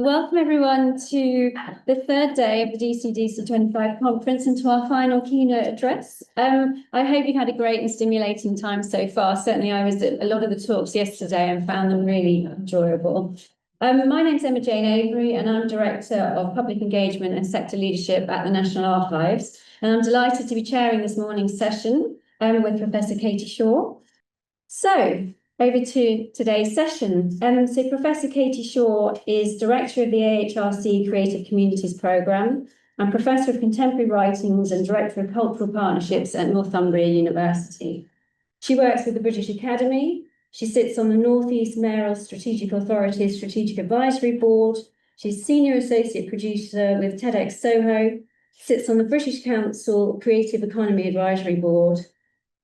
Welcome everyone to the third day of the DCDC25 conference and to our final keynote address. I hope you had a great and stimulating time so far. Certainly I was at a lot of the talks yesterday and found them really enjoyable. My name's Emma Jane Avery and I'm Director of Public Engagement and Sector Leadership at the National Archives. And I'm delighted to be chairing this morning's session with Professor Katy Shaw. So, over to today's session. So Professor Katy Shaw is Director of the AHRC Creative Communities Programme and Professor of Contemporary Writings and Director of Cultural Partnerships at Northumbria University. She works with the British Academy. She sits on the North East Mayoral Strategic Authority's Strategic Advisory Board. She's Senior Associate Producer with Tedx Soho, sits on the British Council Creative Economy Advisory Board,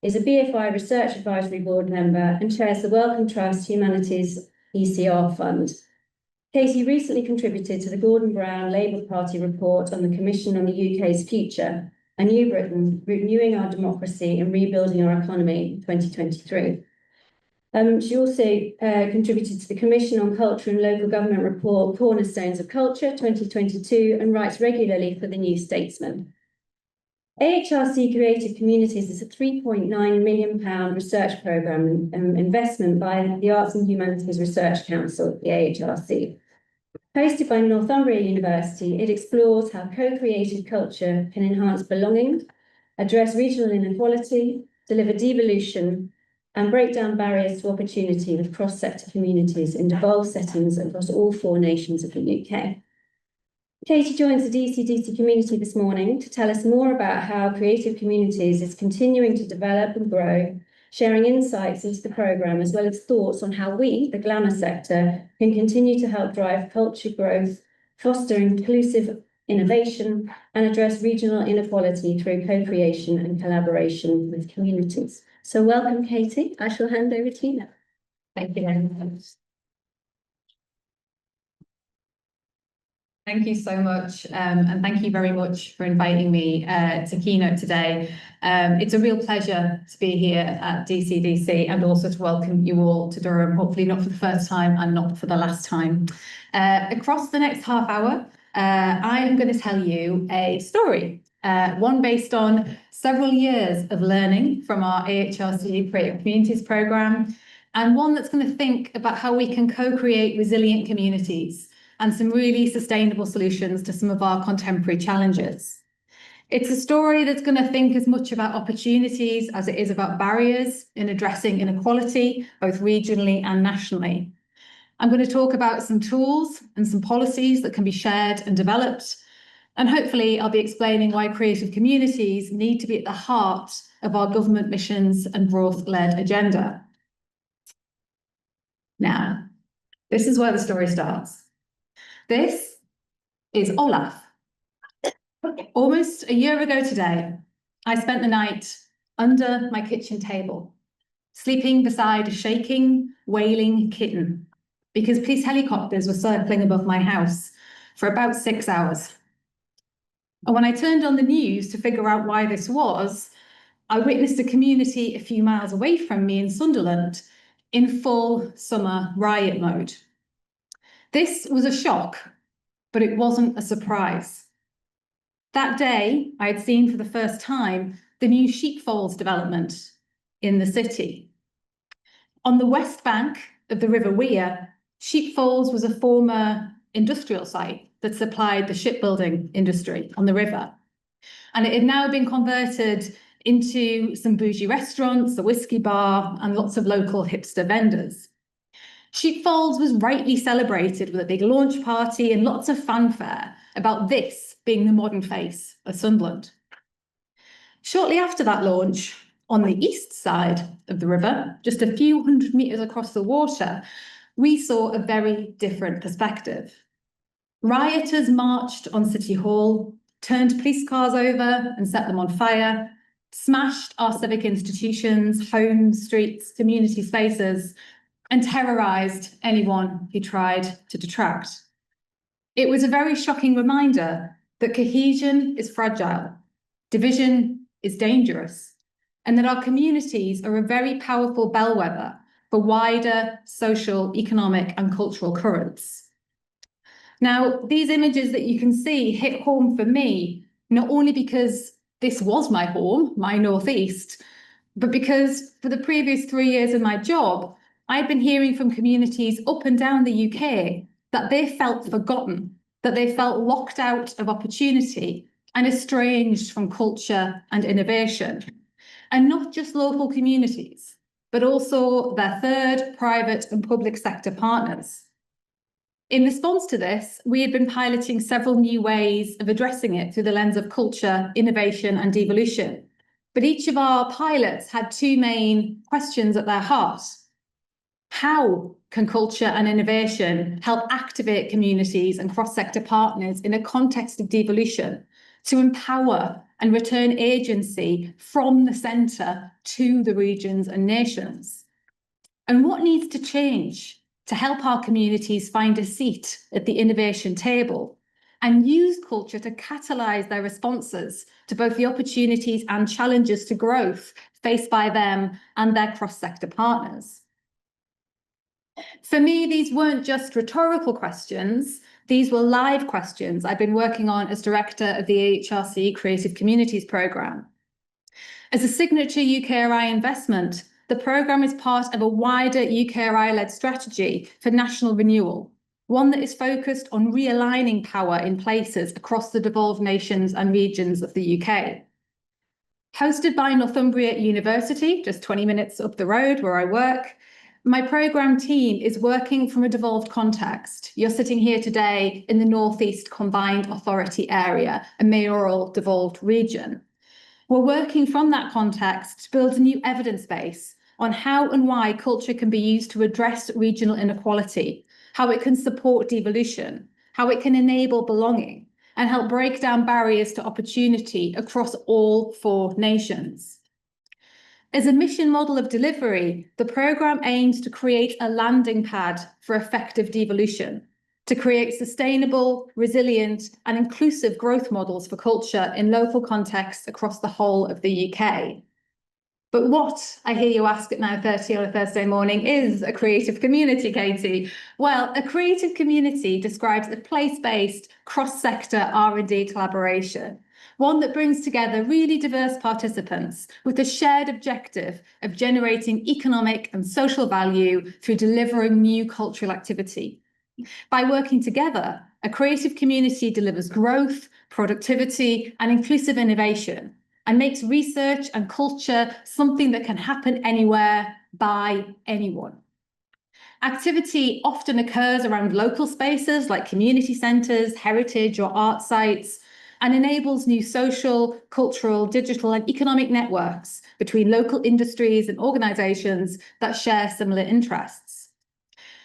is a BFI Research Advisory Board member and chairs the Wellcome Trust Humanities ECR Fund. Katy recently contributed to the Gordon Brown Labour Party report on the Commission on the UK's Future, A New Britain, Renewing Our Democracy and Rebuilding Our Economy in 2023. She also contributed to the Commission on Culture and Local Government report Cornerstones of Culture 2022 and writes regularly for the New Statesman. AHRC Creative Communities is a £3.9 million research programme and investment by the Arts and Humanities Research Council, the AHRC. Hosted by Northumbria University, it explores how co-created culture can enhance belonging, address regional inequality, deliver devolution, and break down barriers to opportunity with cross-sector communities in devolved settings across all 4 nations of the UK. Katy joins the DCDC community this morning to tell us more about how Creative Communities is continuing to develop and grow, sharing insights into the programme as well as thoughts on how we, the glamour sector, can continue to help drive culture growth, foster inclusive innovation, and address regional inequality through co-creation and collaboration with communities. So welcome, Katy. I shall hand over to you now. Thank you very much. Thank you so much, and thank you very much for inviting me to Keynote today. It's a real pleasure to be here at DCDC and also to welcome you all to Durham, hopefully not for the first time and not for the last time. Across the next half hour, I am going to tell you a story, one based on several years of learning from our AHRC Creative Communities programme, and one that's going to think about how we can co-create resilient communities and some really sustainable solutions to some of our contemporary challenges. It's a story that's going to think as much about opportunities as it is about barriers in addressing inequality, both regionally and nationally. I'm going to talk about some tools and some policies that can be shared and developed. And hopefully I'll be explaining why creative communities need to be at the heart of our government missions and growth-led agenda. Now, this is where the story starts. This is Olaf. Almost a year ago today, I spent the night under my kitchen table, sleeping beside a shaking, wailing kitten, because police helicopters were circling above my house for about 6 hours. And when I turned on the news to figure out why this was, I witnessed a community a few miles away from me in Sunderland in full summer riot mode. This was a shock, but it wasn't a surprise. That day, I had seen for the first time the new sheepfolds development in the city. On the west bank of the River Wear, Sheepfolds was a former industrial site that supplied the shipbuilding industry on the river. And it had now been converted into some bougie restaurants, a whiskey bar, and lots of local hipster vendors. Sheepfolds was rightly celebrated with a big launch party and lots of fanfare about this being the modern face of Sunderland. Shortly after that launch, on the east side of the river, just a few hundred metres across the water, we saw a very different perspective. Rioters marched on City Hall, turned police cars over and set them on fire, smashed our civic institutions, homes, streets, community spaces, and terrorised anyone who tried to detract. It was a very shocking reminder that cohesion is fragile, division is dangerous, and that our communities are a very powerful bellwether for wider social, economic, and cultural currents. Now, these images that you can see hit home for me, not only because this was my home, my Northeast, but because for the previous 3 years of my job, I'd been hearing from communities up and down the UK that they felt forgotten, that they felt locked out of opportunity and estranged from culture and innovation. And not just local communities, but also their third, private and public sector partners. In response to this, we had been piloting several new ways of addressing it through the lens of culture, innovation and devolution. But each of our pilots had two main questions at their heart. How can culture and innovation help activate communities and cross-sector partners in a context of devolution to empower and return agency from the centre to the regions and nations? And what needs to change to help our communities find a seat at the innovation table and use culture to catalyse their responses to both the opportunities and challenges to growth faced by them and their cross-sector partners? For me, these weren't just rhetorical questions, these were live questions I've been working on as director of the AHRC Creative Communities programme. As a signature UKRI investment, the programme is part of a wider UKRI-led strategy for national renewal, one that is focused on realigning power in places across the devolved nations and regions of the UK. Hosted by Northumbria University, just 20 minutes up the road where I work, my programme team is working from a devolved context. You're sitting here today in the North East Combined Authority area, a mayoral devolved region. We're working from that context to build a new evidence base on how and why culture can be used to address regional inequality, how it can support devolution, how it can enable belonging, and help break down barriers to opportunity across all 4 nations. As a mission model of delivery, the programme aims to create a landing pad for effective devolution, to create sustainable, resilient and inclusive growth models for culture in local contexts across the whole of the UK. But what, I hear you ask at 9:30 on a Thursday morning, is a creative community, Katy? Well, a creative community describes a place-based, cross-sector R&D collaboration, one that brings together really diverse participants with a shared objective of generating economic and social value through delivering new cultural activity. By working together, a creative community delivers growth, productivity, and inclusive innovation, and makes research and culture something that can happen anywhere by anyone. Activity often occurs around local spaces like community centres, heritage or art sites, and enables new social, cultural, digital and economic networks between local industries and organisations that share similar interests.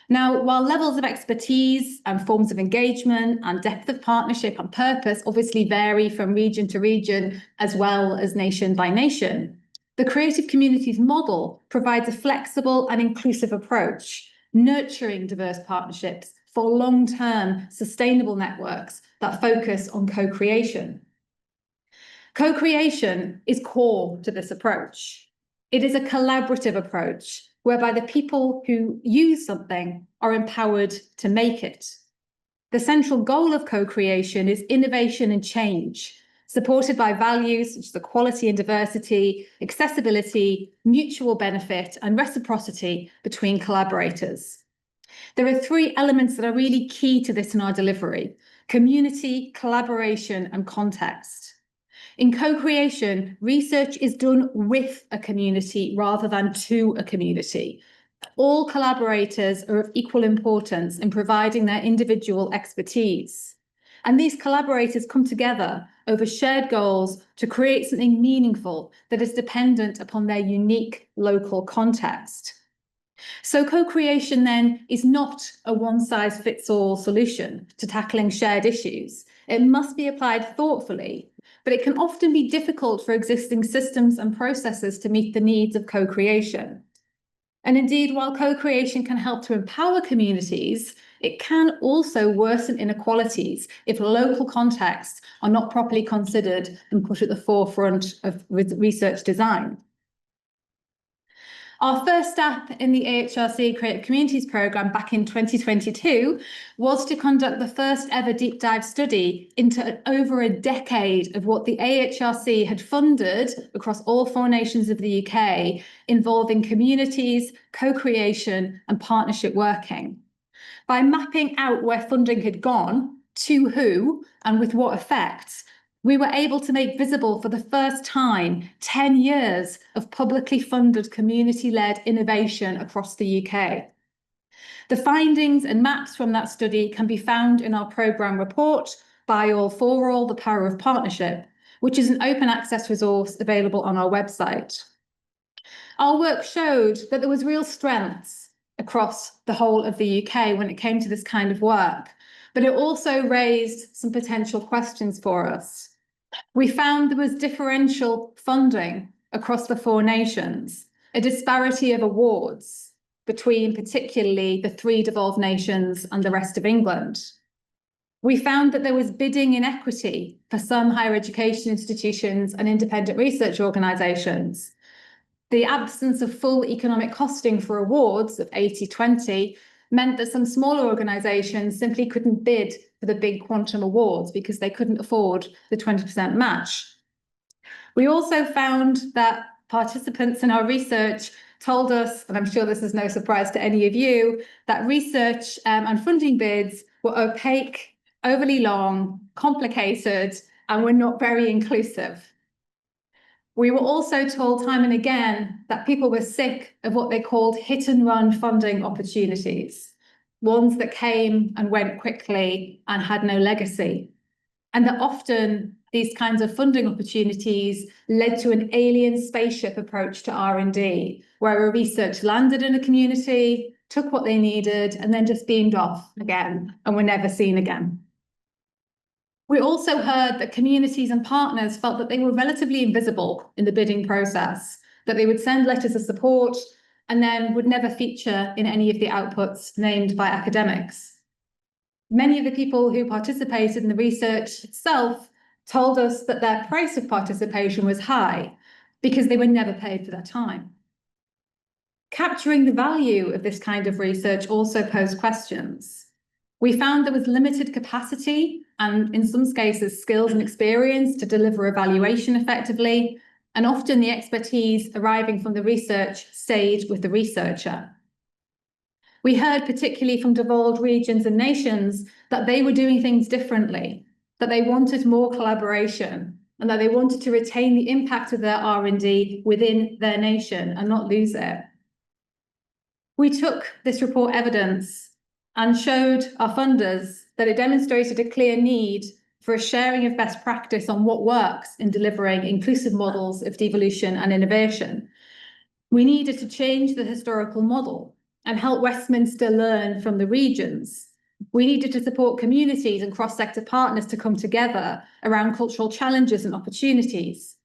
Now, while levels of expertise and forms of engagement and depth of partnership and purpose obviously vary from region to region as well as nation by nation, the Creative Communities model provides a flexible and inclusive approach, nurturing diverse partnerships for long-term sustainable networks that focus on co-creation. Co-creation is core to this approach. It is a collaborative approach whereby the people who use something are empowered to make it. The central goal of co-creation is innovation and change, supported by values such as equality and diversity, accessibility, mutual benefit, and reciprocity between collaborators. There are 3 elements that are really key to this in our delivery: community, collaboration, and context. In co-creation, research is done with a community rather than to a community. All collaborators are of equal importance in providing their individual expertise. And these collaborators come together over shared goals to create something meaningful that is dependent upon their unique local context. So co-creation then is not a one-size-fits-all solution to tackling shared issues. It must be applied thoughtfully, but it can often be difficult for existing systems and processes to meet the needs of co-creation. And indeed, while co-creation can help to empower communities, it can also worsen inequalities if local contexts are not properly considered and put at the forefront of research design. Our first step in the AHRC Creative Communities programme back in 2022 was to conduct the first ever deep dive study into over a decade of what the AHRC had funded across all 4 nations of the UK, involving communities, co-creation and partnership working. By mapping out where funding had gone, to who and with what effects, we were able to make visible for the first time 10 years of publicly funded community-led innovation across the UK. The findings and maps from that study can be found in our programme report, By All For All, The Power of Partnership, which is an open access resource available on our website. Our work showed that there was real strengths across the whole of the UK when it came to this kind of work, but it also raised some potential questions for us. We found there was differential funding across the 4 nations, a disparity of awards between particularly the 3 devolved nations and the rest of England. We found that there was bidding inequity for some higher education institutions and independent research organisations. The absence of full economic costing for awards of 80-20 meant that some smaller organisations simply couldn't bid for the big quantum awards because they couldn't afford the 20% match. We also found that participants in our research told us, and I'm sure this is no surprise to any of you, that research and funding bids were opaque, overly long, complicated, and were not very inclusive. We were also told time and again that people were sick of what they called hit and run funding opportunities, ones that came and went quickly and had no legacy. And that often these kinds of funding opportunities led to an alien spaceship approach to R&D, where a research landed in a community, took what they needed, and then just beamed off again and were never seen again. We also heard that communities and partners felt that they were relatively invisible in the bidding process, that they would send letters of support and then would never feature in any of the outputs named by academics. Many of the people who participated in the research itself told us that their price of participation was high because they were never paid for their time. Capturing the value of this kind of research also posed questions. We found there was limited capacity and, in some cases, skills and experience to deliver evaluation effectively, and often the expertise arriving from the research stayed with the researcher. We heard particularly from devolved regions and nations that they were doing things differently, that they wanted more collaboration, and that they wanted to retain the impact of their R&D within their nation and not lose it. We took this report evidence and showed our funders that it demonstrated a clear need for a sharing of best practice on what works in delivering inclusive models of devolution and innovation. We needed to change the historical model and help Westminster learn from the regions. We needed to support communities and cross-sector partners to come together around cultural challenges and opportunities.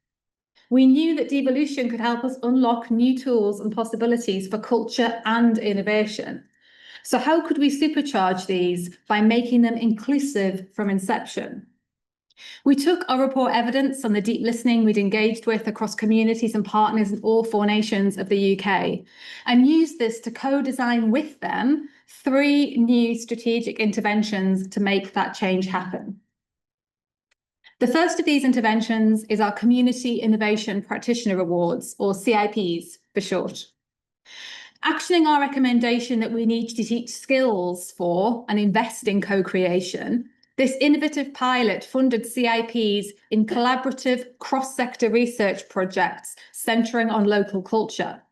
We knew that devolution could help us unlock new tools and possibilities for culture and innovation. So how could we supercharge these by making them inclusive from inception? We took our report evidence on the deep listening we'd engaged with across communities and partners in all 4 nations of the UK and used this to co-design with them 3 new strategic interventions to make that change happen. The first of these interventions is our Community Innovation Practitioner Awards, or CIPs for short. Actioning our recommendation that we need to teach skills for and invest in co-creation, this innovative pilot funded CIPs in collaborative cross-sector research projects centering on local culture.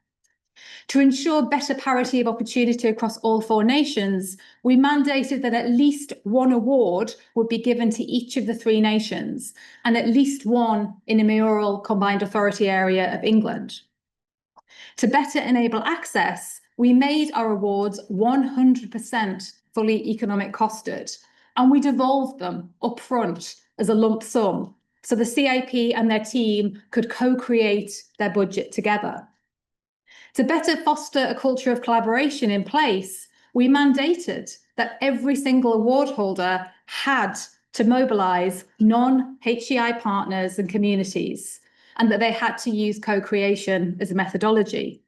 To ensure better parity of opportunity across all 4 nations, we mandated that at least 1 award would be given to each of the 3 nations, and at least 1 in a mayoral combined authority area of England. To better enable access, we made our awards 100% fully economic costed, and we devolved them upfront as a lump sum, so the CIP and their team could co-create their budget together. To better foster a culture of collaboration in place, we mandated that every single award holder had to mobilise non-HEI partners and communities, and that they had to use co-creation as a methodology.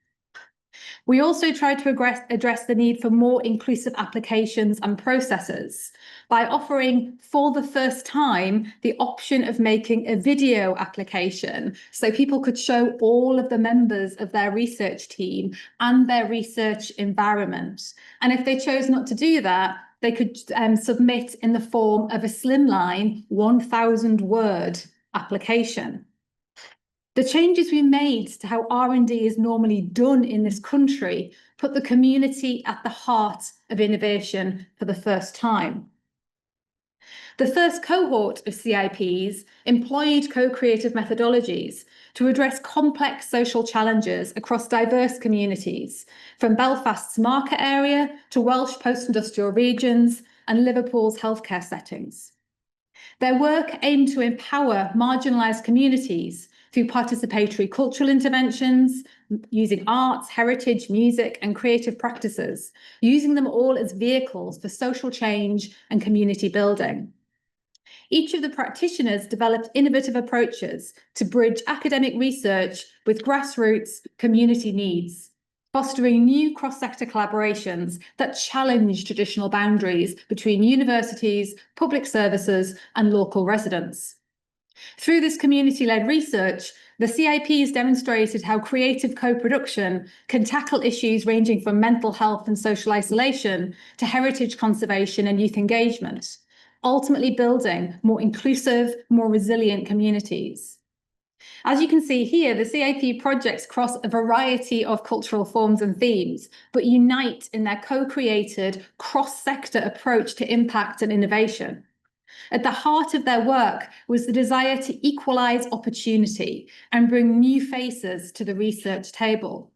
We also tried to address the need for more inclusive applications and processes by offering for the first time the option of making a video application so people could show all of the members of their research team and their research environment. And if they chose not to do that, they could submit in the form of a slimline 1,000-word application. The changes we made to how R&D is normally done in this country put the community at the heart of innovation for the first time. The first cohort of CIPs employed co-creative methodologies to address complex social challenges across diverse communities, from Belfast's market area to Welsh post-industrial regions and Liverpool's healthcare settings. Their work aimed to empower marginalised communities through participatory cultural interventions, using arts, heritage, music, and creative practices, using them all as vehicles for social change and community building. Each of the practitioners developed innovative approaches to bridge academic research with grassroots community needs, fostering new cross-sector collaborations that challenge traditional boundaries between universities, public services, and local residents. Through this community-led research, the CIPs demonstrated how creative co-production can tackle issues ranging from mental health and social isolation to heritage conservation and youth engagement, ultimately building more inclusive, more resilient communities. As you can see here, the CIP projects cross a variety of cultural forms and themes, but unite in their co-created, cross-sector approach to impact and innovation. At the heart of their work was the desire to equalise opportunity and bring new faces to the research table.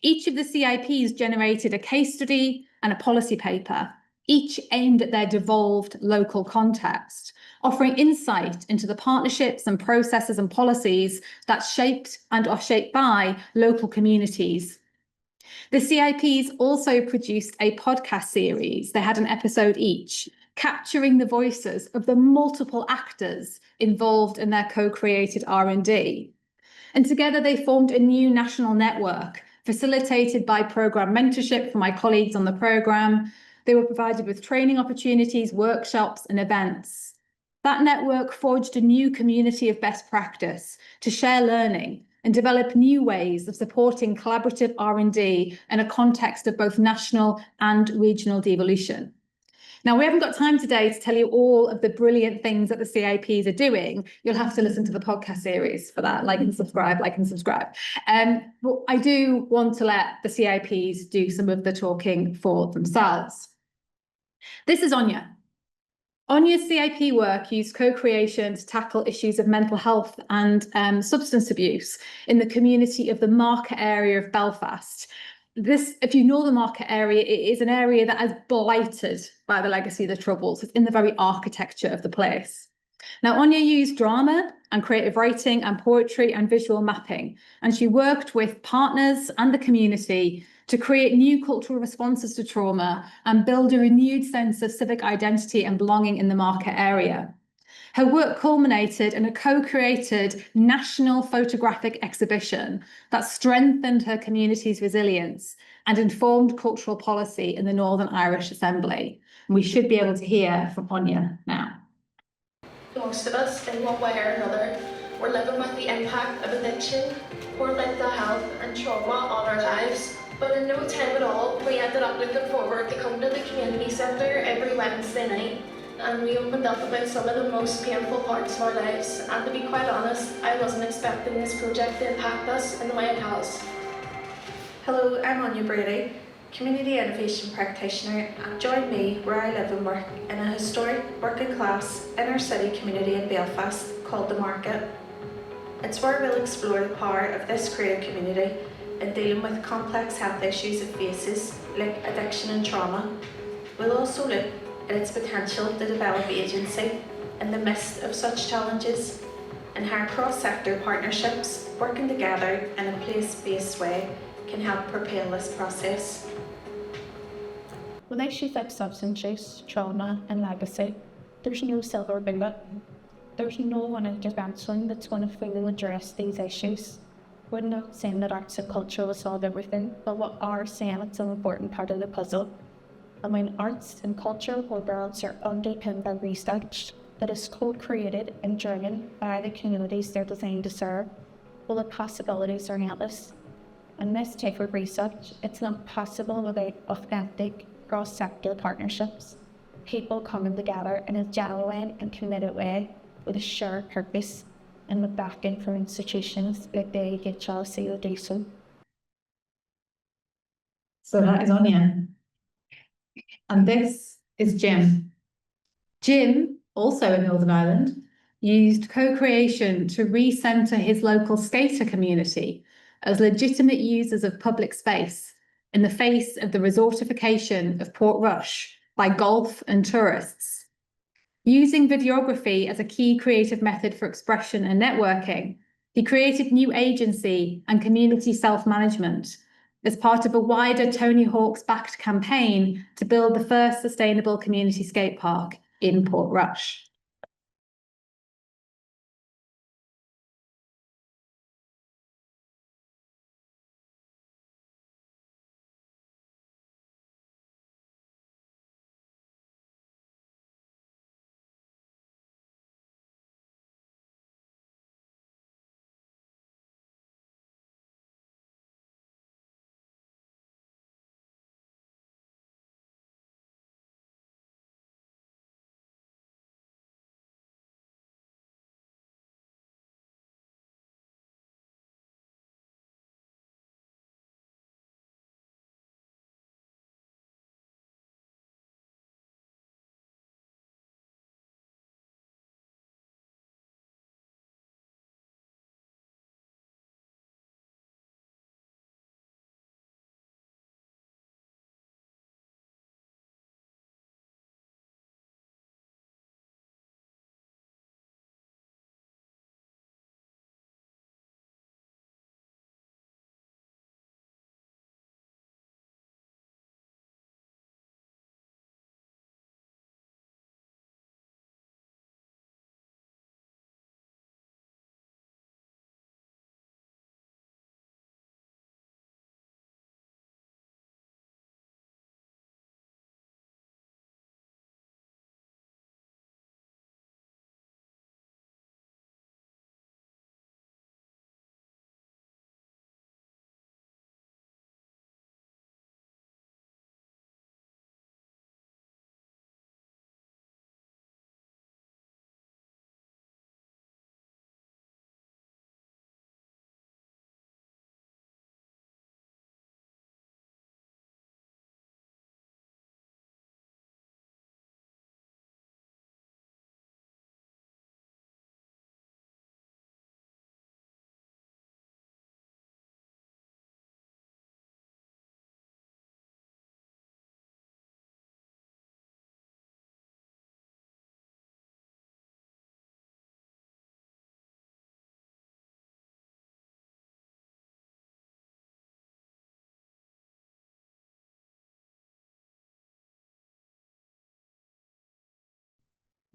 Each of the CIPs generated a case study and a policy paper, each aimed at their devolved local context, offering insight into the partnerships and processes and policies that shaped and are shaped by local communities. The CIPs also produced a podcast series. They had an episode each, capturing the voices of the multiple actors involved in their co-created R&D. And together they formed a new national network, facilitated by programme mentorship from my colleagues on the programme. They were provided with training opportunities, workshops, and events. That network forged a new community of best practice to share learning and develop new ways of supporting collaborative R&D in a context of both national and regional devolution. Now, we haven't got time today to tell you all of the brilliant things that the CIPs are doing. You'll have to listen to the podcast series for that. Like and subscribe. But I do want to let the CIPs do some of the talking for themselves. This is Anya. Anya's CIP work used co-creation to tackle issues of mental health and substance abuse in the community of the market area of Belfast. This, if you know the market area, it is an area that is blighted by the legacy of the Troubles. It's in the very architecture of the place. Now, Anya used drama and creative writing and poetry and visual mapping, and she worked with partners and the community to create new cultural responses to trauma and build a renewed sense of civic identity and belonging in the market area. Her work culminated in a co-created national photographic exhibition that strengthened her community's resilience and informed cultural policy in the Northern Irish Assembly. And we should be able to hear from Anya now. Most of us, in one way or another, were living with the impact of addiction, poor mental health and trauma on our lives. But in no time at all, we ended up looking forward to coming to the community centre every Wednesday night, and we opened up about some of the most painful parts of our lives. And to be quite honest, I wasn't expecting this project to impact us in the way it has. Hello, I'm Anya Brady, Community Innovation Practitioner, and join me where I live and work in a historic working class inner city community in Belfast called The Market. It's where we'll explore the power of this creative community in dealing with complex health issues it faces, like addiction and trauma. We'll also look at its potential to develop agency in the midst of such challenges, and how cross-sector partnerships working together in a place-based way can help propel this process. When issues like substance use, trauma and legacy, there's no silver bullet. There's no one intervention that's going to fully address these issues. We're not saying that arts and culture will solve everything, but we are saying it's an important part of the puzzle. And when arts and cultural programs are underpinned by research that is co-created and driven by the communities they're designed to serve, well, the possibilities are endless. And this type of research, it's not possible without authentic cross-sector partnerships. People coming together in a genuine and committed way with a shared purpose and with backing from institutions like the AHRC or DCDC. So that is Anya. And this is Jim. Jim, also in Northern Ireland, used co-creation to re-centre his local skater community as legitimate users of public space in the face of the resortification of Portrush by golf and tourists. Using videography as a key creative method for expression and networking, he created new agency and community self-management as part of a wider Tony Hawk's-backed campaign to build the first sustainable community skate park in Portrush.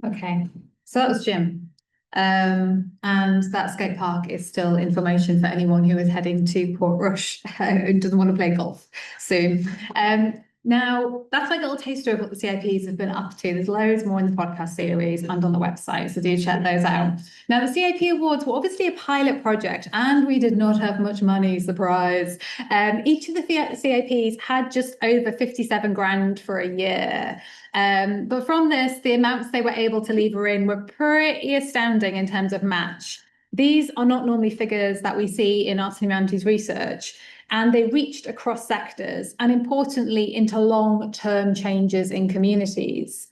Okay, so that was Jim. And that skate park is still information for anyone who is heading to Portrush and doesn't want to play golf soon. Now, that's like a little taster of what the CIPs have been up to. There's loads more in the podcast series and on the website, so do check those out. Now, the CIP Awards were obviously a pilot project, and we did not have much money, surprise. Each of the CIPs had just over 57 grand for a year. But from this, the amounts they were able to lever in were pretty astounding in terms of match. These are not normally figures that we see in arts and humanities research, and they reached across sectors and importantly into long-term changes in communities.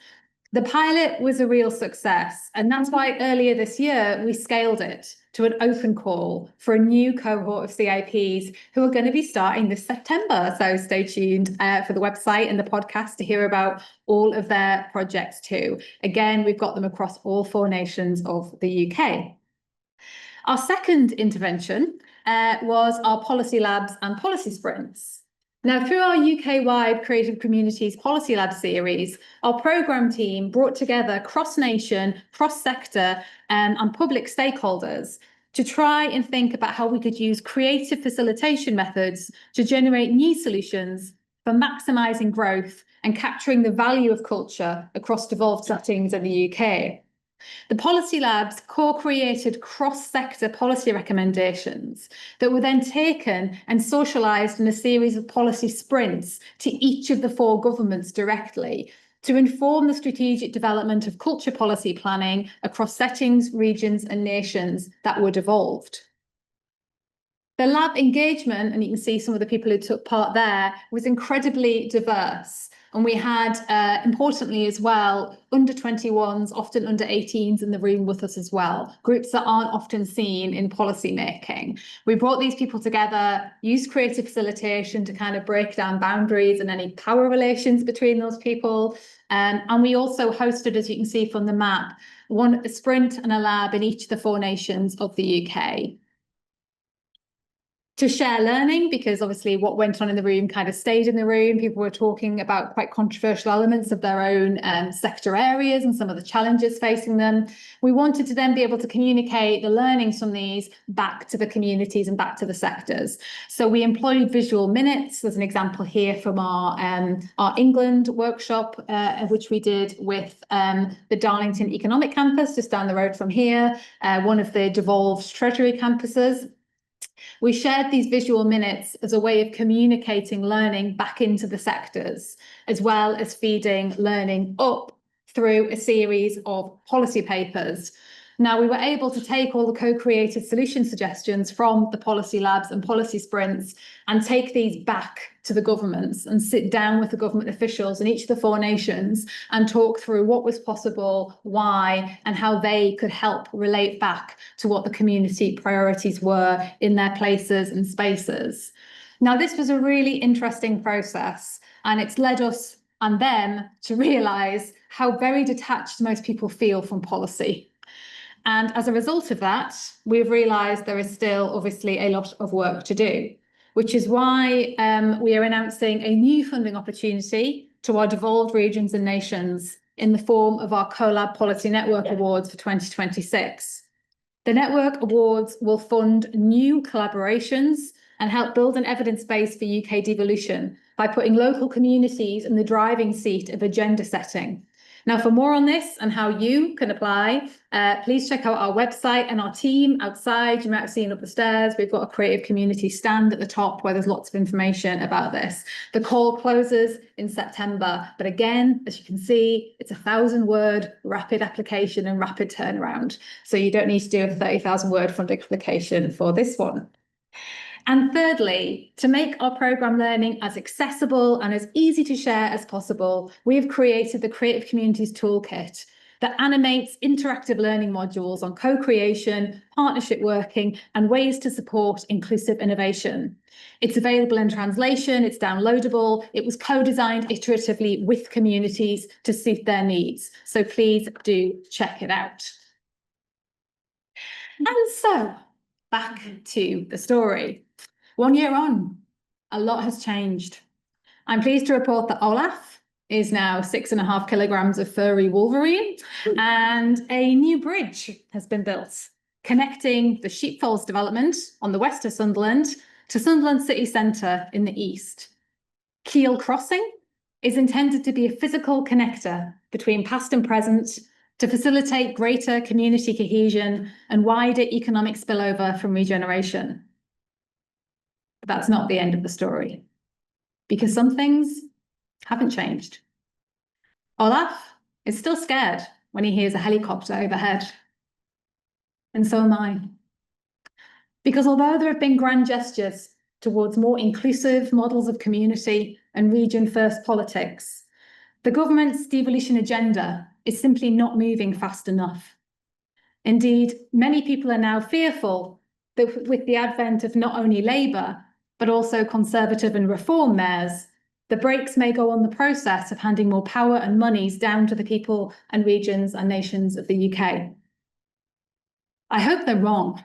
The pilot was a real success, and that's why earlier this year we scaled it to an open call for a new cohort of CIPs who are going to be starting this September. So stay tuned for the website and the podcast to hear about all of their projects too. Again, we've got them across all 4 nations of the UK. Our second intervention was our policy labs and policy sprints. Now, through our UK-wide Creative Communities Policy Lab series, our programme team brought together cross-nation, cross-sector and public stakeholders to try and think about how we could use creative facilitation methods to generate new solutions for maximising growth and capturing the value of culture across devolved settings in the UK. The Policy Labs co-created cross-sector policy recommendations that were then taken and socialised in a series of policy sprints to each of the 4 governments directly to inform the strategic development of culture policy planning across settings, regions and nations that were devolved. The lab engagement, and you can see some of the people who took part there, was incredibly diverse. And we had, importantly as well, under 21s, often under 18s in the room with us as well, groups that aren't often seen in policy making. We brought these people together, used creative facilitation to kind of break down boundaries and any power relations between those people. And we also hosted, as you can see from the map, a sprint and a lab in each of the 4 nations of the UK. To share learning, because obviously what went on in the room kind of stayed in the room. People were talking about quite controversial elements of their own sector areas and some of the challenges facing them. We wanted to then be able to communicate the learnings from these back to the communities and back to the sectors. So we employed visual minutes. There's an example here from our England workshop, which we did with the Darlington Economic Campus, just down the road from here, one of the devolved Treasury campuses. We shared these visual minutes as a way of communicating learning back into the sectors, as well as feeding learning up through a series of policy papers. Now, we were able to take all the co-created solution suggestions from the policy labs and policy sprints and take these back to the governments and sit down with the government officials in each of the 4 nations and talk through what was possible, why, and how they could help relate back to what the community priorities were in their places and spaces. Now, this was a really interesting process, and it's led us and them to realise how very detached most people feel from policy. And as a result of that, we've realised there is still obviously a lot of work to do, which is why we are announcing a new funding opportunity to our devolved regions and nations in the form of our CoLab Policy Network Awards for 2026. The Network Awards will fund new collaborations and help build an evidence base for UK devolution by putting local communities in the driving seat of agenda setting. Now, for more on this and how you can apply, please check out our website and our team outside. You might have seen up the stairs, we've got a creative community stand at the top where there's lots of information about this. The call closes in September, but again, as you can see, it's a 1,000-word rapid application and rapid turnaround. So you don't need to do a 30,000-word funding application for this one. And thirdly, to make our programme learning as accessible and as easy to share as possible, we have created the Creative Communities Toolkit that animates interactive learning modules on co-creation, partnership working, and ways to support inclusive innovation. It's available in translation, it's downloadable, it was co-designed iteratively with communities to suit their needs. So please do check it out. And so, back to the story. 1 year on, a lot has changed. I'm pleased to report that Olaf is now 6.5 kilograms of furry Wolverine, and a new bridge has been built, connecting the Sheepfolds development on the west of Sunderland to Sunderland city centre in the east. Keel Crossing is intended to be a physical connector between past and present to facilitate greater community cohesion and wider economic spillover from regeneration. But that's not the end of the story, because some things haven't changed. Olaf is still scared when he hears a helicopter overhead. And so am I. Because although there have been grand gestures towards more inclusive models of community and region-first politics, the government's devolution agenda is simply not moving fast enough. Indeed, many people are now fearful that with the advent of not only Labour, but also Conservative and Reform mayors, the brakes may go on the process of handing more power and monies down to the people and regions and nations of the UK. I hope they're wrong.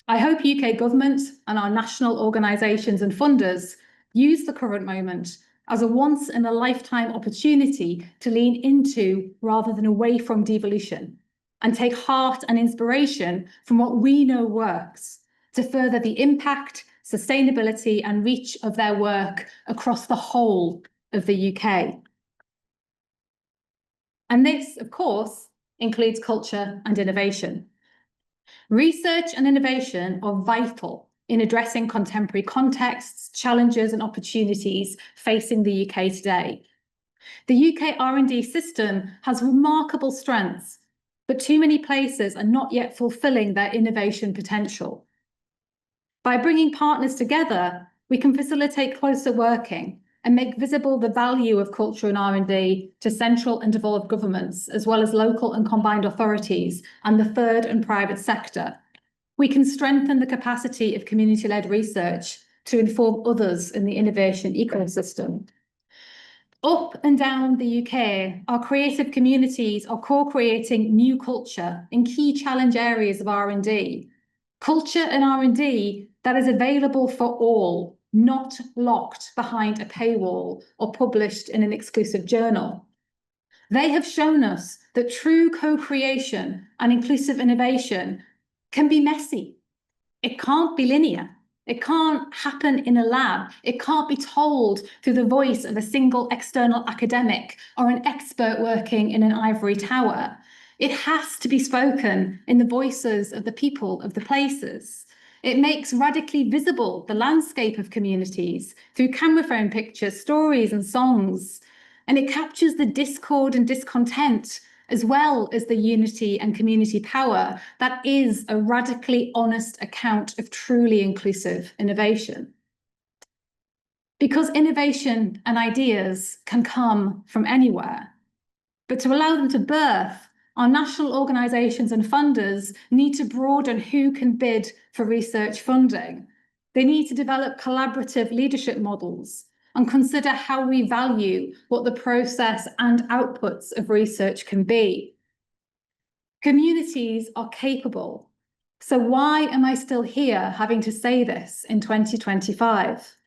I hope UK government and our national organisations and funders use the current moment as a once-in-a-lifetime opportunity to lean into rather than away from devolution, and take heart and inspiration from what we know works to further the impact, sustainability and reach of their work across the whole of the UK. And this, of course, includes culture and innovation. Research and innovation are vital in addressing contemporary contexts, challenges and opportunities facing the UK today. The UK R&D system has remarkable strengths, but too many places are not yet fulfilling their innovation potential. By bringing partners together, we can facilitate closer working and make visible the value of culture and R&D to central and devolved governments, as well as local and combined authorities and the third and private sector. We can strengthen the capacity of community-led research to inform others in the innovation ecosystem. Up and down the UK, our creative communities are co-creating new culture in key challenge areas of R&D. Culture and R&D that is available for all, not locked behind a paywall or published in an exclusive journal. They have shown us that true co-creation and inclusive innovation can be messy. It can't be linear. It can't happen in a lab. It can't be told through the voice of a single external academic or an expert working in an ivory tower. It has to be spoken in the voices of the people of the places. It makes radically visible the landscape of communities through camera phone pictures, stories and songs. And it captures the discord and discontent, as well as the unity and community power that is a radically honest account of truly inclusive innovation. Because innovation and ideas can come from anywhere, but to allow them to birth, our national organisations and funders need to broaden who can bid for research funding. They need to develop collaborative leadership models and consider how we value what the process and outputs of research can be. Communities are capable. So why am I still here having to say this in 2025?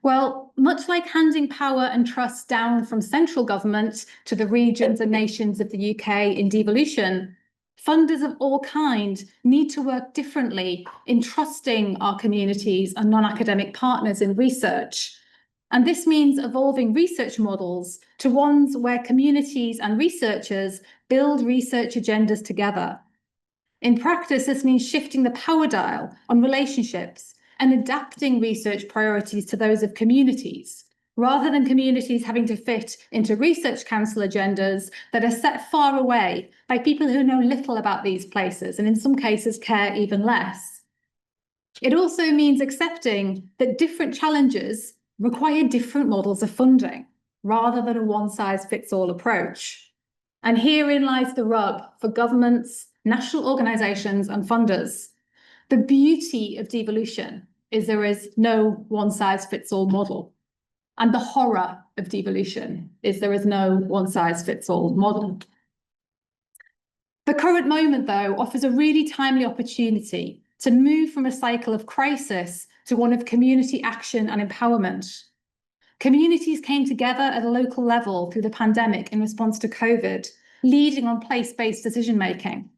Well, much like handing power and trust down from central government to the regions and nations of the UK in devolution, funders of all kinds need to work differently in trusting our communities and non-academic partners in research. And this means evolving research models to ones where communities and researchers build research agendas together. In practice, this means shifting the power dial on relationships and adapting research priorities to those of communities, rather than communities having to fit into research council agendas that are set far away by people who know little about these places and in some cases care even less. It also means accepting that different challenges require different models of funding, rather than a one-size-fits-all approach. And herein lies the rub for governments, national organisations and funders. The beauty of devolution is there is no one-size-fits-all model. And the horror of devolution is there is no one-size-fits-all model. The current moment, though, offers a really timely opportunity to move from a cycle of crisis to one of community action and empowerment. Communities came together at a local level through the pandemic in response to COVID, leading on place-based decision-making.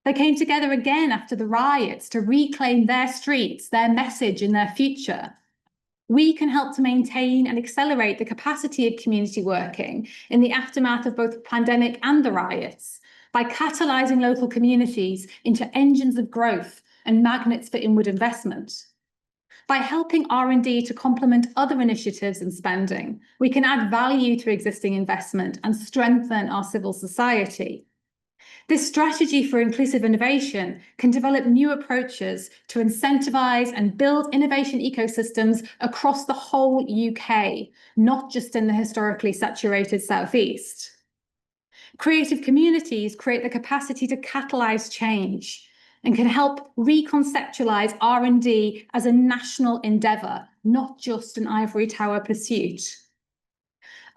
They came together again after the riots to reclaim their streets, their message and their future. We can help to maintain and accelerate the capacity of community working in the aftermath of both the pandemic and the riots by catalysing local communities into engines of growth and magnets for inward investment. By helping R&D to complement other initiatives and spending, we can add value through existing investment and strengthen our civil society. This strategy for inclusive innovation can develop new approaches to incentivise and build innovation ecosystems across the whole UK, not just in the historically saturated South East. Creative communities create the capacity to catalyse change and can help reconceptualise R&D as a national endeavour, not just an ivory tower pursuit.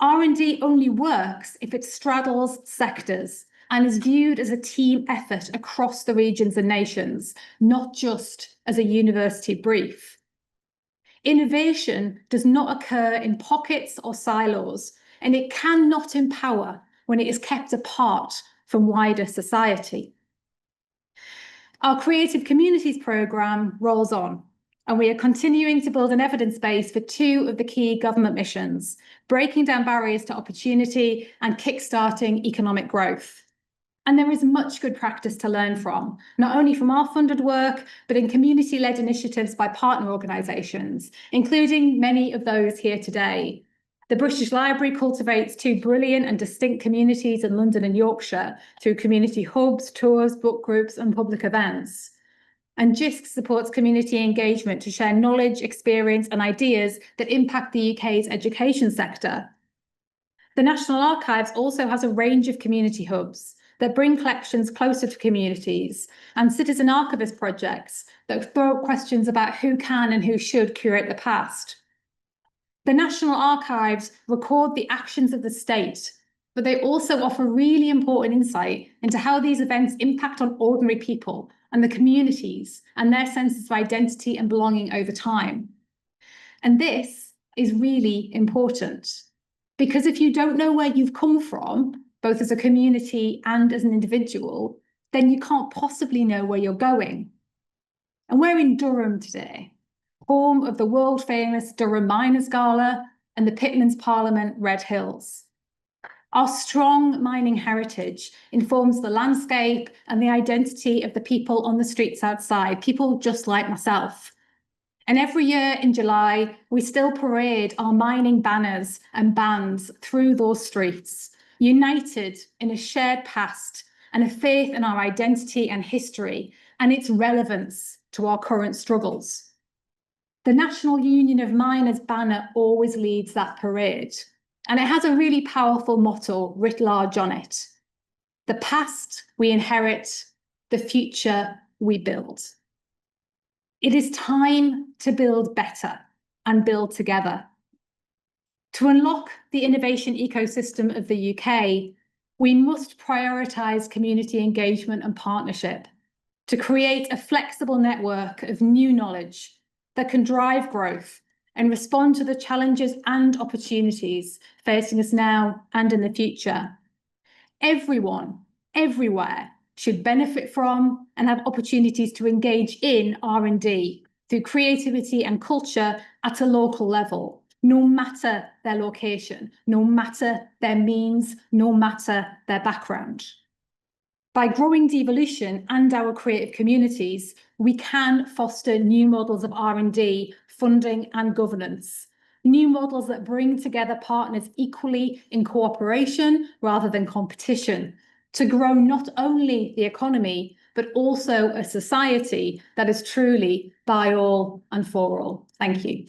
R&D only works if it straddles sectors and is viewed as a team effort across the regions and nations, not just as a university brief. Innovation does not occur in pockets or silos, and it cannot empower when it is kept apart from wider society. Our Creative Communities programme rolls on, and we are continuing to build an evidence base for 2 of the key government missions, breaking down barriers to opportunity and kickstarting economic growth. And there is much good practice to learn from, not only from our funded work, but in community-led initiatives by partner organisations, including many of those here today. The British Library cultivates 2 brilliant and distinct communities in London and Yorkshire through community hubs, tours, book groups, and public events. And JISC supports community engagement to share knowledge, experience, and ideas that impact the UK's education sector. The National Archives also has a range of community hubs that bring collections closer to communities, and citizen archivist projects that throw up questions about who can and who should curate the past. The National Archives record the actions of the state, but they also offer really important insight into how these events impact on ordinary people and the communities and their senses of identity and belonging over time. And this is really important, because if you don't know where you've come from, both as a community and as an individual, then you can't possibly know where you're going. And we're in Durham today, home of the world-famous Durham Miners Gala and the Pitman's Parliament Red Hills. Our strong mining heritage informs the landscape and the identity of the people on the streets outside, people just like myself. And every year in July, we still parade our mining banners and bands through those streets, united in a shared past and a faith in our identity and history and its relevance to our current struggles. The National Union of Miners banner always leads that parade, and it has a really powerful motto writ large on it: the past we inherit, the future we build. It is time to build better and build together. To unlock the innovation ecosystem of the UK, we must prioritise community engagement and partnership to create a flexible network of new knowledge that can drive growth and respond to the challenges and opportunities facing us now and in the future. Everyone, everywhere, should benefit from and have opportunities to engage in R&D through creativity and culture at a local level, no matter their location, no matter their means, no matter their background. By growing devolution and our creative communities, we can foster new models of R&D, funding and governance, new models that bring together partners equally in cooperation rather than competition, to grow not only the economy, but also a society that is truly by all and for all. Thank you.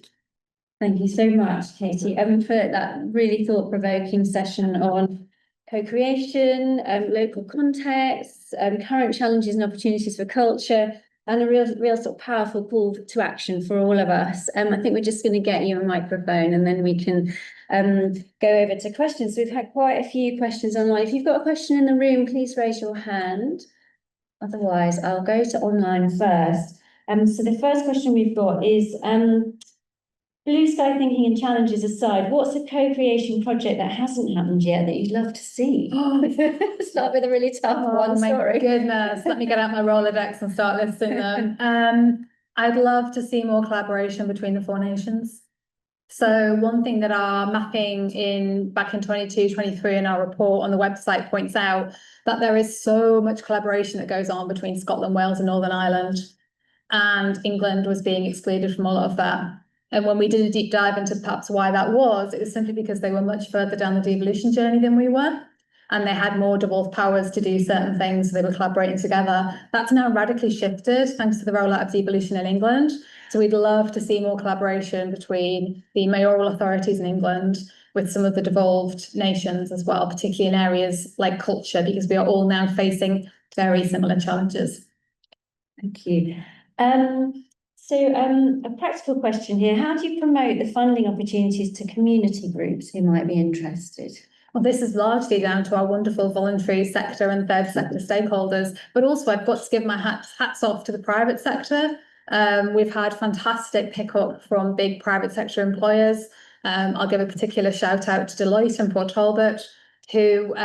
Thank you so much, Katy, for that really thought-provoking session on co-creation, local contexts, current challenges and opportunities for culture, and a real sort of powerful call to action for all of us. I think we're just going to get you a microphone and then we can go over to questions. We've had quite a few questions online. If you've got a question in the room, please raise your hand. Otherwise, I'll go to online first. So the first question we've got is, blue sky thinking and challenges aside, what's a co-creation project that hasn't happened yet that you'd love to see? Start with a really tough one. Oh my Sorry. goodness, let me get out my Rolodex and start listing them. I'd love to see more collaboration between the 4 nations. So one thing that our mapping back in 22-23 in our report on the website points out, that there is so much collaboration that goes on between Scotland, Wales and Northern Ireland, and England was being excluded from a lot of that. And when we did a deep dive into perhaps why that was, it was simply because they were much further down the devolution journey than we were. And they had more devolved powers to do certain things. So they were collaborating together. That's now radically shifted thanks to the rollout of devolution in England. So we'd love to see more collaboration between the mayoral authorities in England with some of the devolved nations as well, particularly in areas like culture, because we are all now facing very similar challenges. Thank you. A practical question here. How do you promote the funding opportunities to community groups who might be interested? Well, this is largely down to our wonderful voluntary sector and third sector stakeholders, but also I've got to give my hats off to the private sector. We've had fantastic pickup from big private sector employers. I'll give a particular shout out to Deloitte and Port Talbot, who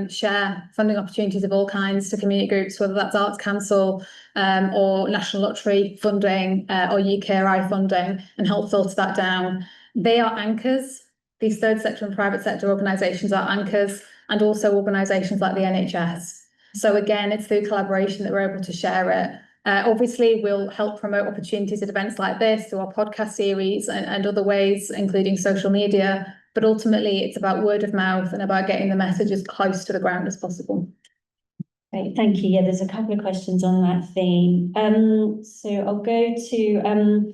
share funding opportunities of all kinds to community groups, whether that's Arts Council or National Lottery funding or UKRI funding, and help filter that down. They are anchors. These third sector and private sector organisations are anchors, and also organisations like the NHS. So again, it's through collaboration that we're able to share it. Obviously, we'll help promote opportunities at events like this through our podcast series and other ways, including social media. But ultimately, it's about word of mouth and about getting the message as close to the ground as possible. Great, thank you. Yeah, there's a couple of questions on that theme. So I'll go to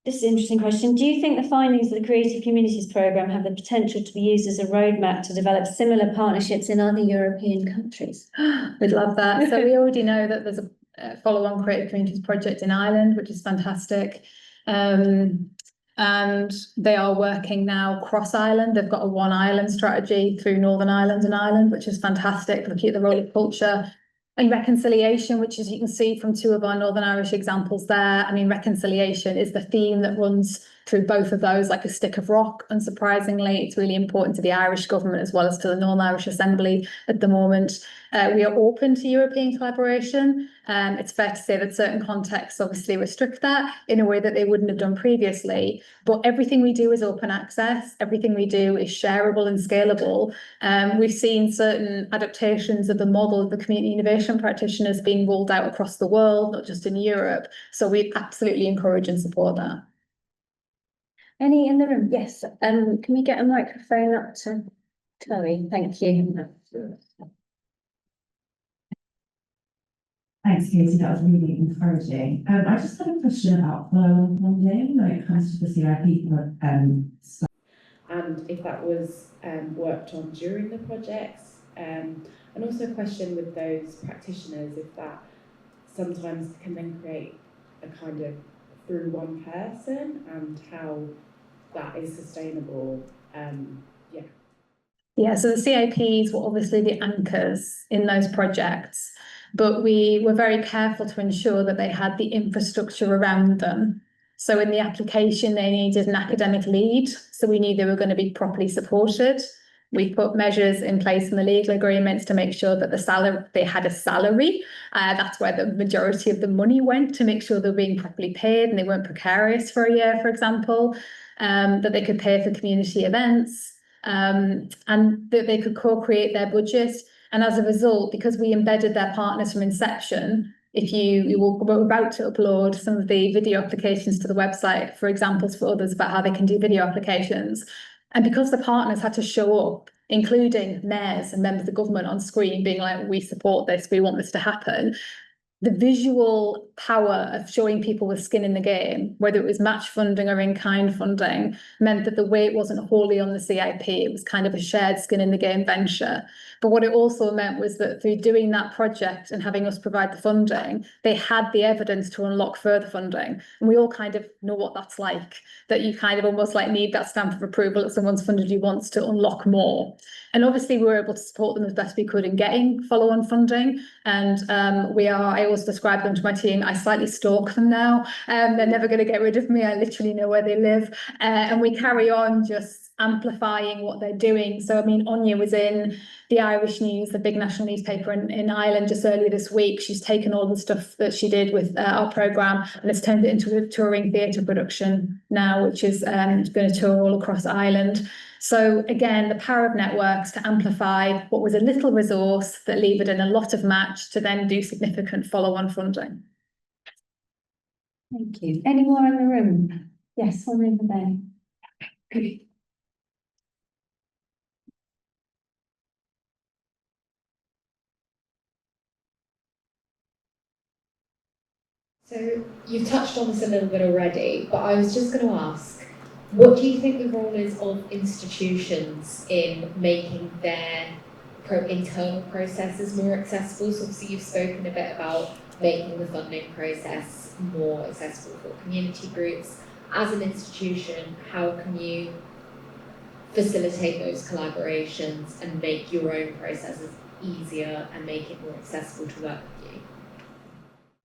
this is an interesting question. Do you think the findings of the Creative Communities programme have the potential to be used as a roadmap to develop similar partnerships in other European countries? We'd love that. So we already know that there's a follow-on Creative Communities project in Ireland, which is fantastic. And they are working now cross Ireland. They've got a One Ireland strategy through Northern Ireland and Ireland, which is fantastic, looking at the role of culture and reconciliation, which, as you can see from two of our Northern Irish examples there, I mean, reconciliation is the theme that runs through both of those like a stick of rock. Unsurprisingly, it's really important to the Irish government as well as to the Northern Irish Assembly at the moment. We are open to European collaboration. It's fair to say that certain contexts obviously restrict that in a way that they wouldn't have done previously. But everything we do is open access. Everything we do is shareable and scalable. We've seen certain adaptations of the model of the community innovation practitioners being rolled out across the world, not just in Europe. So we absolutely encourage and support that. Any in the room? Yes. Can we get a microphone up to Chloe? Thank you. Thanks, Katy. That was really encouraging. I just had a question about follow-on funding when it comes to the CIP stuff. And if that was worked on during the projects, and also a question with those practitioners, if that sometimes can then create a kind of through one person, and how that is sustainable. Yeah, so the CIPs were obviously the anchors in those projects, but we were very careful to ensure that they had the infrastructure around them. So in the application, they needed an academic lead, so we knew they were going to be properly supported. We put measures in place in the legal agreements to make sure that they had a salary. That's where the majority of the money went, to make sure they were being properly paid and they weren't precarious for a year, for example, that they could pay for community events, and that they could co-create their budget. And as a result, because we embedded their partners from inception, we're about to upload some of the video applications to the website for examples for others about how they can do video applications. And because the partners had to show up, including mayors and members of government on screen being like, we support this, we want this to happen, the visual power of showing people with skin in the game, whether it was match funding or in-kind funding, meant that the weight wasn't wholly on the CIP. It was kind of a shared skin in the game venture. But what it also meant was that through doing that project and having us provide the funding, they had the evidence to unlock further funding. And we all kind of know what that's like, that you kind of almost like need that stamp of approval that someone's funded you once to unlock more. And obviously we were able to support them as best we could in getting follow-on funding. And I always describe them to my team, I slightly stalk them now. They're never going to get rid of me. I literally know where they live. And we carry on just amplifying what they're doing. So, I mean, Anya was in the Irish News, the big national newspaper in Ireland just earlier this week. She's taken all the stuff that she did with our programme and has turned it into a touring theatre production now, which is going to tour all across Ireland. So again, the power of networks to amplify what was a little resource that levered in a lot of match to then do significant follow-on funding. Thank you. Any more in the room? Yes, one over there. So you've touched on this a little bit already, but I was just going to ask, what do you think the role is of institutions in making their internal processes more accessible? So obviously you've spoken a bit about making the funding process more accessible for community groups. As an institution, how can you facilitate those collaborations and make your own processes easier and make it more accessible to work with you?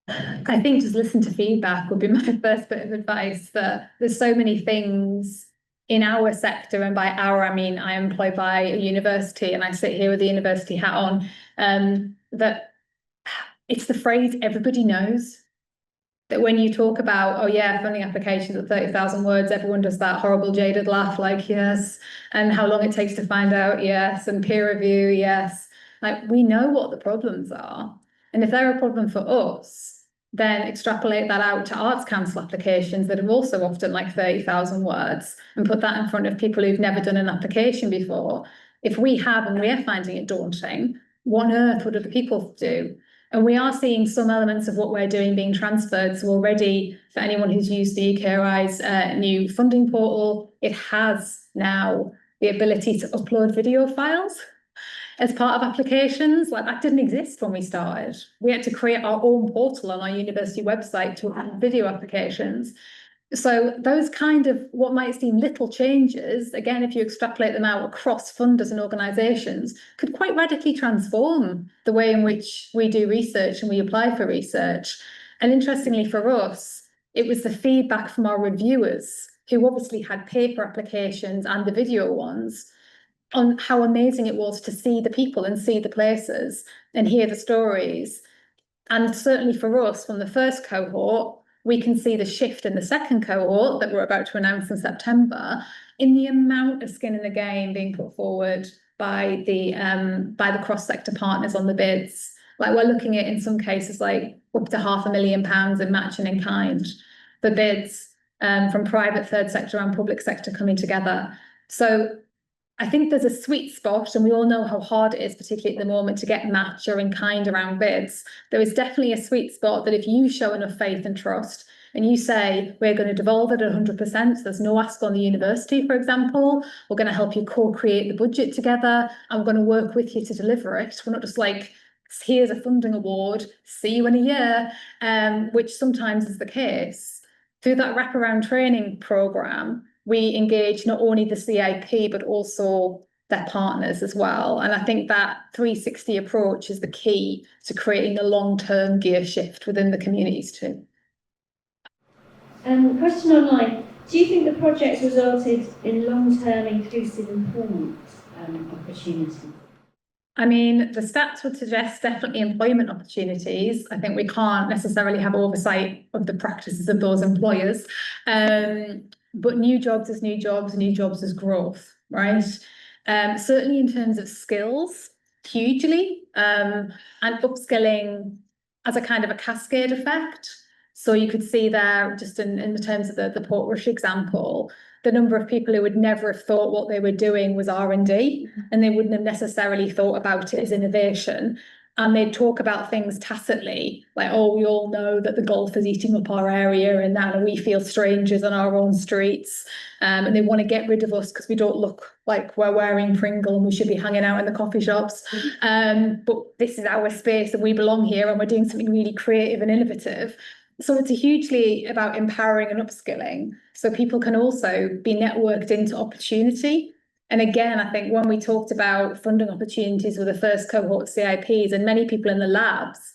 I think just listen to feedback would be my first bit of advice, that there's so many things in our sector, and by our, I mean, I am employed by a university and I sit here with the university hat on, that it's the phrase everybody knows. That when you talk about, oh yeah, funding applications at 30,000 words, everyone does that horrible jaded laugh, like, yes, and how long it takes to find out, yes, and peer review, yes. Like, we know what the problems are. And if they're a problem for us, then extrapolate that out to Arts Council applications that are also often like 30,000 words and put that in front of people who've never done an application before. If we have and we're finding it daunting, what on earth would other people do? And we are seeing some elements of what we're doing being transferred. So already, for anyone who's used the UKRI's new funding portal, it has now the ability to upload video files as part of applications. Like, that didn't exist when we started. We had to create our own portal on our university website to add video applications. So those kind of what might seem little changes, again, if you extrapolate them out across funders and organisations, could quite radically transform the way in which we do research and we apply for research. And interestingly for us, it was the feedback from our reviewers, who obviously had paper applications and the video ones, on how amazing it was to see the people and see the places and hear the stories. And certainly for us, from the first cohort, we can see the shift in the second cohort that we're about to announce in September in the amount of skin in the game being put forward by the cross-sector partners on the bids. Like, we're looking at, in some cases, like up to £500,000 in matching in kind for bids from private, third sector and public sector coming together. So I think there's a sweet spot, and we all know how hard it is, particularly at the moment, to get match or in kind around bids. There is definitely a sweet spot that if you show enough faith and trust and you say, we're going to devolve it at 100%, there's no ask on the university, for example, we're going to help you co-create the budget together, and we're going to work with you to deliver it. We're not just like, here's a funding award, see you in a year, which sometimes is the case. Through that wraparound training programme, we engage not only the CIP, but also their partners as well. And I think that 360 approach is the key to creating a long-term gear shift within the communities too. Question online. Do you think the project resulted in long-term inclusive employment opportunities? I mean, the stats would suggest definitely employment opportunities. I think we can't necessarily have oversight of the practices of those employers. But new jobs is new jobs is growth, right? Certainly in terms of skills, hugely, and upskilling as a kind of a cascade effect. So you could see there, just in terms of the Portrush example, the number of people who would never have thought what they were doing was R&D, and they wouldn't have necessarily thought about it as innovation. And they'd talk about things tacitly, like, oh, we all know that the Gulf is eating up our area and that, and we feel strangers on our own streets. And they want to get rid of us because we don't look like we're wearing Pringle and we should be hanging out in the coffee shops. But this is our space and we belong here and we're doing something really creative and innovative. So it's hugely about empowering and upskilling, so people can also be networked into opportunity. And again, I think when we talked about funding opportunities with the first cohort of CIPs and many people in the labs,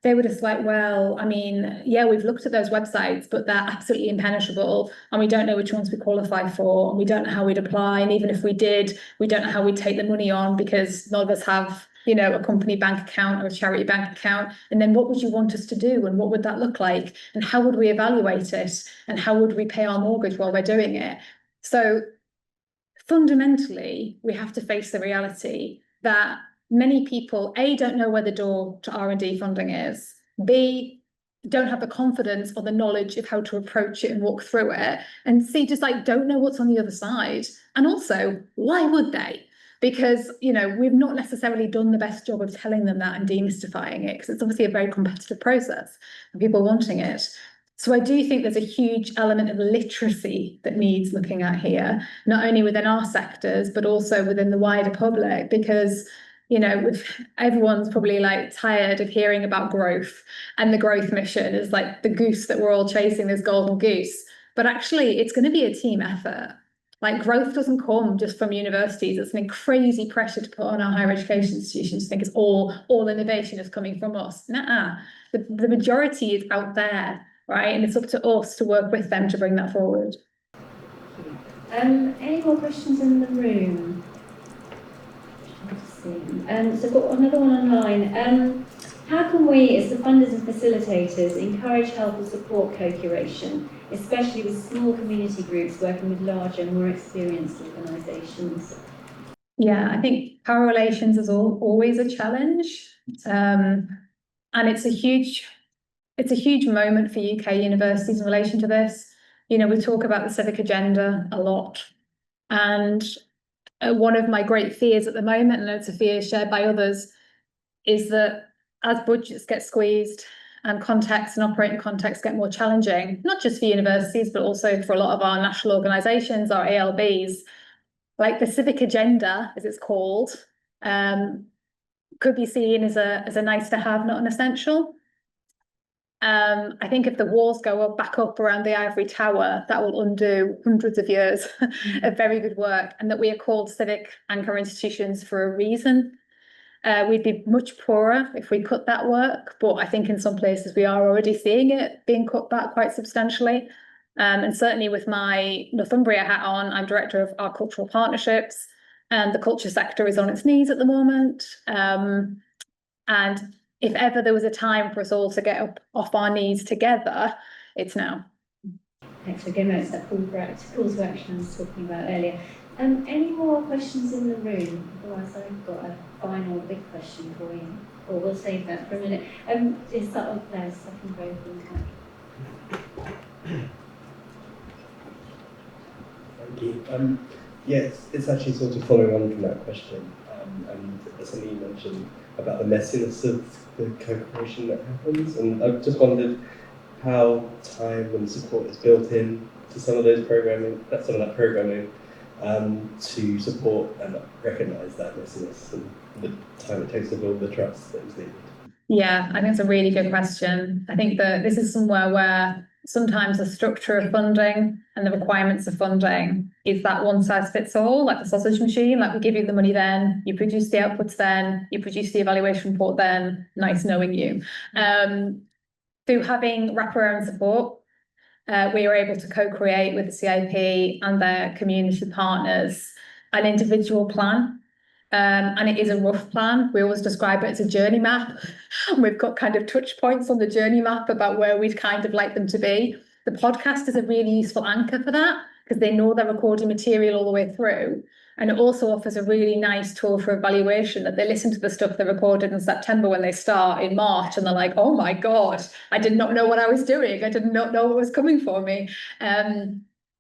they were just like, well, I mean, yeah, we've looked at those websites, but they're absolutely impenetrable and we don't know which ones we qualify for and we don't know how we'd apply. And even if we did, we don't know how we'd take the money on because none of us have, you know, a company bank account or a charity bank account. And then what would you want us to do? And what would that look like? And how would we evaluate it? And how would we pay our mortgage while we're doing it? So fundamentally, we have to face the reality that many people, A, don't know where the door to R&D funding is, B, don't have the confidence or the knowledge of how to approach it and walk through it, and C, just like don't know what's on the other side. And also, why would they? Because, you know, we've not necessarily done the best job of telling them that and demystifying it, because it's obviously a very competitive process for people wanting it. So I do think there's a huge element of literacy that needs looking at here, not only within our sectors, but also within the wider public, because, you know, everyone's probably like tired of hearing about growth, and the growth mission is like the goose that we're all chasing, this golden goose. But actually, it's going to be a team effort. Like, growth doesn't come just from universities. It's been crazy pressure to put on our higher education institutions to think it's all innovation is coming from us. Nuh-uh. The majority is out there, right? And it's up to us to work with them to bring that forward. Any more questions in the room? So I've got another one online. How can we, as the funders and facilitators, encourage, help and support co-curation, especially with small community groups working with larger, more experienced organisations? Yeah, I think power relations is always a challenge, and it's a huge moment for UK universities in relation to this. You know, we talk about the civic agenda a lot, and one of my great fears at the moment, and it's a fear shared by others, is that as budgets get squeezed and contexts and operating contexts get more challenging, not just for universities, but also for a lot of our national organisations, our ALBs, like the civic agenda, as it's called, could be seen as a nice to have, not an essential. I think if the walls go back up around the ivory tower, that will undo hundreds of years of very good work, and that we are called civic anchor institutions for a reason. We'd be much poorer if we cut that work, but I think in some places we are already seeing it being cut back quite substantially. And certainly with my Northumbria hat on, I'm director of our cultural partnerships, and the culture sector is on its knees at the moment. And if ever there was a time for us all to get off our knees together, it's now. Thanks for giving us that call to action I was talking about earlier. Any more questions in the room? Otherwise, I've got a final big question for you, or we'll save that for a minute. Is that up there? Second row, please. Thank you. Yes, it's actually sort of following on from that question, and something you mentioned about the messiness of the co-creation that happens, and I've just wondered how time and support is built in to some of that programming, to support and recognise that messiness and the time it takes to build the trust that is needed. Yeah, I think it's a really good question. I think that this is somewhere where sometimes the structure of funding and the requirements of funding is that one size fits all, like the sausage machine, like we give you the money then, you produce the outputs then, you produce the evaluation report then, nice knowing you. Through having wraparound support, we were able to co-create with the CIP and their community partners an individual plan. And it is a rough plan. We always describe it as a journey map. And we've got kind of touch points on the journey map about where we'd kind of like them to be. The podcast is a really useful anchor for that, because they know they're recording material all the way through. And it also offers a really nice tool for evaluation, that they listen to the stuff they recorded in September when they start in March, and they're like, oh my God, I did not know what I was doing. I did not know what was coming for me.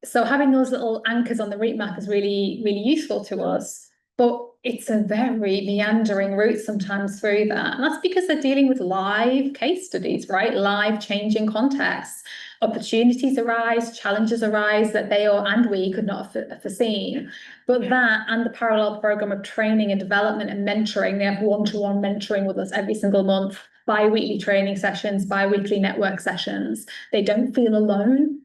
So having those little anchors on the route map is really, really useful to us. But it's a very meandering route sometimes through that. And that's because they're dealing with live case studies, right? Live changing contexts. Opportunities arise, challenges arise that they and we could not have foreseen. But that and the parallel program of training and development and mentoring, they have one-to-one mentoring with us every single month, bi-weekly training sessions, bi-weekly network sessions. They don't feel alone.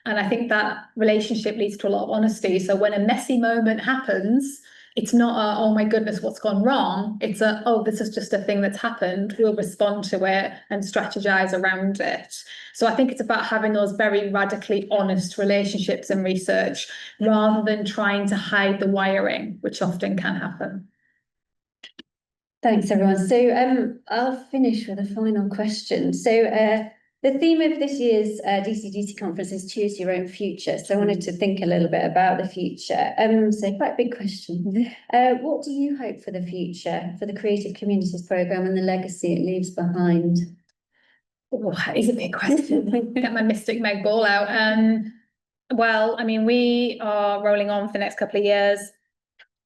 And I think that relationship leads to a lot of honesty. So when a messy moment happens, it's not oh my goodness, what's gone wrong? It's oh, this is just a thing that's happened. We'll respond to it and strategize around it. So I think it's about having those very radically honest relationships and research, rather than trying to hide the wiring, which often can happen. Thanks, everyone. So I'll finish with a final question. So the theme of this year's DCDC conference is Choose Your Own Future. So I wanted to think a little bit about the future. So quite a big question. What do you hope for the future for the Creative Communities programme and the legacy it leaves behind? Oh, that is a big question. Get my Mystic Meg ball out. Well, I mean, we are rolling on for the next couple of years.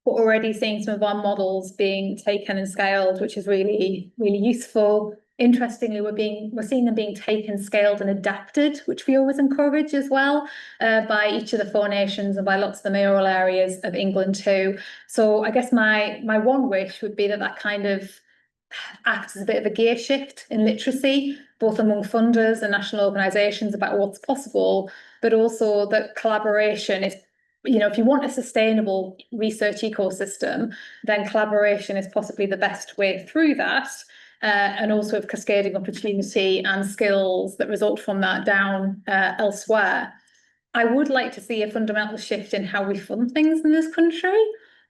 We're already seeing some of our models being taken and scaled, which is really, really useful. Interestingly, we're seeing them being taken, scaled and adapted, which we always encourage as well, by each of the 4 nations and by lots of the mayoral areas of England too. So I guess my one wish would be that kind of acts as a bit of a gear shift in literacy, both among funders and national organisations about what's possible, but also that collaboration is, if you want a sustainable research ecosystem, then collaboration is possibly the best way through that. And also of cascading opportunity and skills that result from that down elsewhere. I would like to see a fundamental shift in how we fund things in this country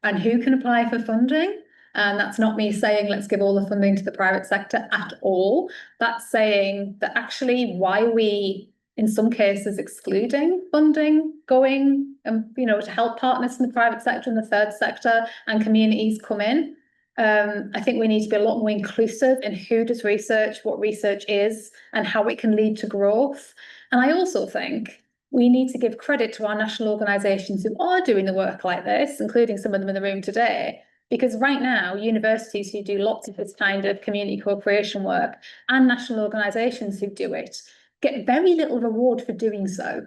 and who can apply for funding. And that's not me saying let's give all the funding to the private sector at all. That's saying that actually why we, in some cases, excluding funding going, to help partners in the private sector and the third sector and communities come in. I think we need to be a lot more inclusive in who does research, what research is, and how it can lead to growth. And I also think we need to give credit to our national organisations who are doing the work like this, including some of them in the room today, because right now, universities who do lots of this kind of community co-creation work and national organisations who do it get very little reward for doing so,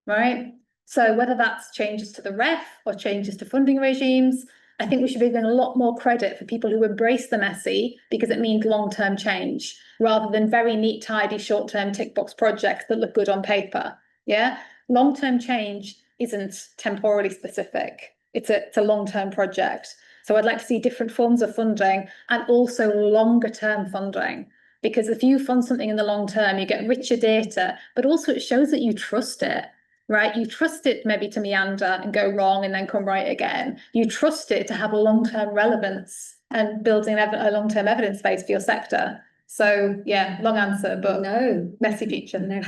right? So whether that's changes to the REF or changes to funding regimes, I think we should be given a lot more credit for people who embrace the messy because it means long-term change rather than very neat, tidy, short-term tick box projects that look good on paper. Yeah, long-term change isn't temporally specific. It's a long-term project. So I'd like to see different forms of funding and also longer-term funding, because if you fund something in the long term, you get richer data, but also it shows that you trust it, right? You trust it maybe to meander and go wrong and then come right again. You trust it to have a long-term relevance and building a long-term evidence base for your sector. So yeah, long answer, but No, messy future. no.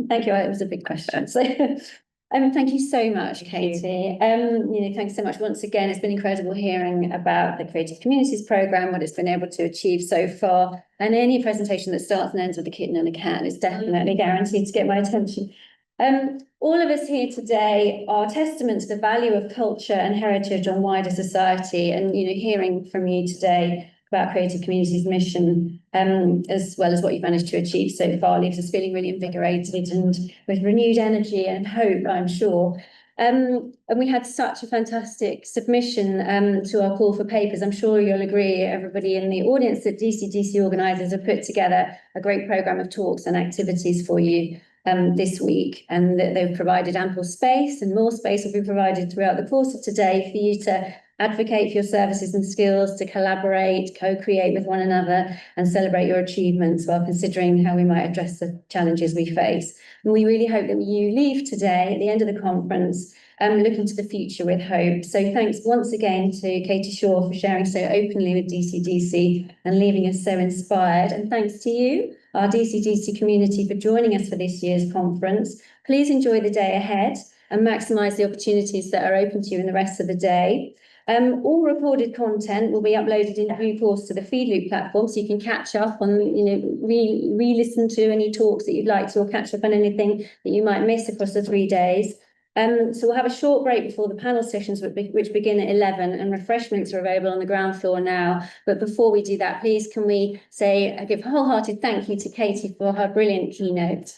Thank you. It was a big question. So, thank you so much, Katie. Thanks so much once again. It's been incredible hearing about the Creative Communities programme, what it's been able to achieve so far, and any presentation that starts and ends with a kitten and a cat is definitely guaranteed to get my attention. All of us here today are testament to the value of culture and heritage on wider society, and hearing from you today about Creative Communities' mission, as well as what you've managed to achieve so far, leaves us feeling really invigorated and with renewed energy and hope, I'm sure. And we had such a fantastic submission to our call for papers. I'm sure you'll agree, everybody in the audience, that DCDC organisers have put together a great programme of talks and activities for you this week, and that they've provided ample space, and more space will be provided throughout the course of today for you to advocate for your services and skills, to collaborate, co-create with one another, and celebrate your achievements while considering how we might address the challenges we face. And we really hope that you leave today, at the end of the conference, looking to the future with hope. So thanks once again to Katy Shaw for sharing so openly with DCDC and leaving us so inspired. And thanks to you, our DCDC community, for joining us for this year's conference. Please enjoy the day ahead and maximise the opportunities that are open to you in the rest of the day. All recorded content will be uploaded in due course to the Feedloop platform, so you can catch up on, re-listen to any talks that you'd like to, or catch up on anything that you might miss across the 3 days. So we'll have a short break before the panel sessions, which begin at 11, and refreshments are available on the ground floor now. But before we do that, please can we give a wholehearted thank you to Katy for her brilliant keynote.